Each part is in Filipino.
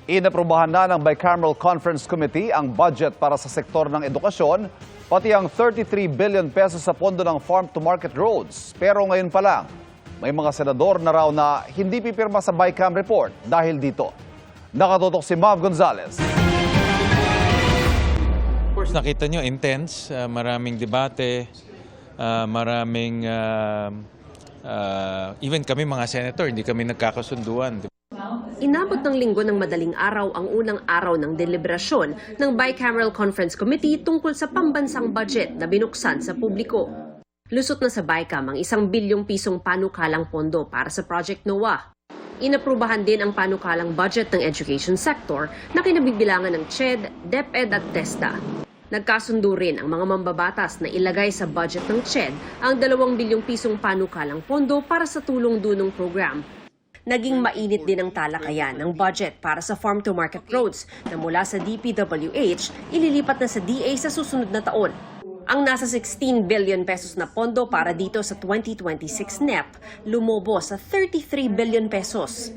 Inaprubahan na ng Bicameral Conference Committee ang budget para sa sektor ng edukasyon, pati ang 33 billion pesos sa pondo ng Farm to Market Roads. Pero ngayon pa lang, may mga senador na raw na hindi pipirma sa Bicam report dahil dito. Nakatutok si Mav Gonzalez. Of course, nakita nyo, intense, maraming debate, maraming, even kami mga senator, hindi kami nagkakasunduan. Inabot ng linggo ng madaling araw ang unang araw ng deliberasyon ng Bicameral Conference Committee tungkol sa pambansang budget na binuksan sa publiko. Lusot na sa Bicam ang 1 bilyong pisong panukalang pondo para sa Project NOAA. Inaprubahan din ang panukalang budget ng education sector na kinabibilangan ng CHED, DepEd at TESDA. Nagkasundo rin ang mga mambabatas na ilagay sa budget ng CHED ang 2 bilyong pisong panukalang pondo para sa tulong-dunong program. Naging mainit din ang talakayan ng budget para sa Farm to Market Roads na mula sa DPWH ililipat na sa DA sa susunod na taon. Ang nasa 16 billion pesos na pondo para dito sa 2026 NEP lumobo sa 33 billion pesos.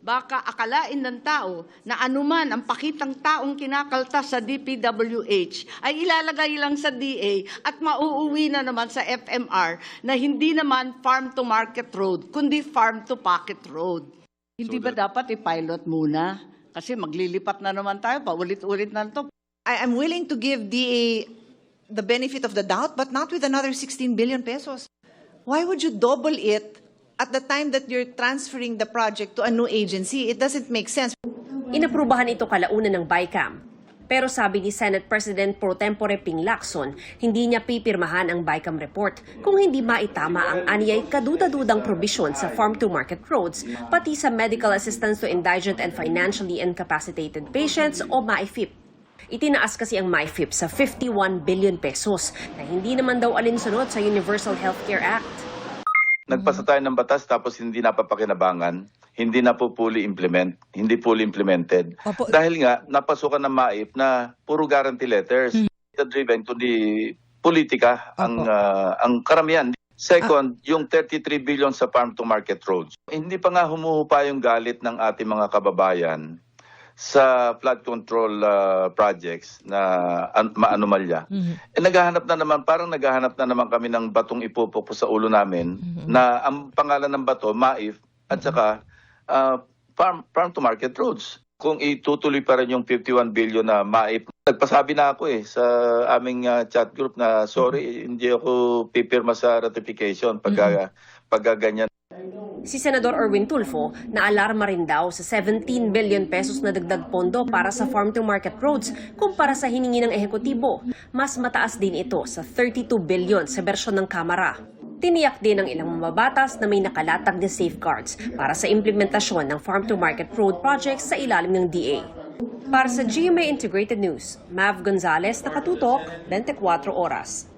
Baka akalain ng tao na anuman ang pakitang taong kinakaltas sa DPWH ay ilalagay lang sa DA at mauuwi na naman sa FMR na hindi naman farm to market road, kundi farm to pocket road. Hindi ba dapat i-pilot muna? Kasi maglilipat na naman tayo, paulit-ulit na ito. I'm willing to give DA the benefit of the doubt, but not with another 16 billion pesos. Why would you double it at the time that you're transferring the project to a new agency? It doesn't make sense. Inaprubahan ito kalaunan ng Bicam. Pero sabi ni Senate President Pro Tempore Ping Lacson, hindi niya pipirmahan ang Bicam report kung hindi maitama ang anyay kaduda-dudang probisyon sa Farm to Market Roads, pati sa Medical Assistance to Indigent and Financially Incapacitated Patients o MAIFIP. Itinaas kasi ang MAIFIP sa 51 billion pesos na hindi naman daw alinsunod sa Universal Healthcare Act. Nagpasa tayo ng batas tapos hindi napapakinabangan, hindi na po fully implemented. Opo. Dahil nga, napasukan ng MAIP na puro guarantee letters. Driven to the politika ang karamihan. Second, yung 33 billion sa farm to market roads. Hindi pa nga humuhupa yung galit ng ating mga kababayan sa flood control projects na maanomalya. Naghahanap na naman kami ng batong ipupok sa ulo namin na ang pangalan ng bato, MAIF, at saka farm to market roads. Kung itutuloy pa rin yung 51 billion na MAIF, nagpasabi na ako sa aming chat group na sorry, hindi ako pipirma sa ratification pag ganyan. Si Senador Erwin Tulfo naalarma rin daw sa 17 billion pesos na dagdag pondo para sa Farm to Market Roads kumpara sa hiningi ng ehekutibo. Mas mataas din ito sa 32 billion sa bersyon ng Kamara. Tiniyak din ng ilang mambabatas na may nakalatag na safeguards para sa implementasyon ng Farm to Market Road projects sa ilalim ng DA. Para sa GMA Integrated News, Mav Gonzalez, nakatutok, 24 oras.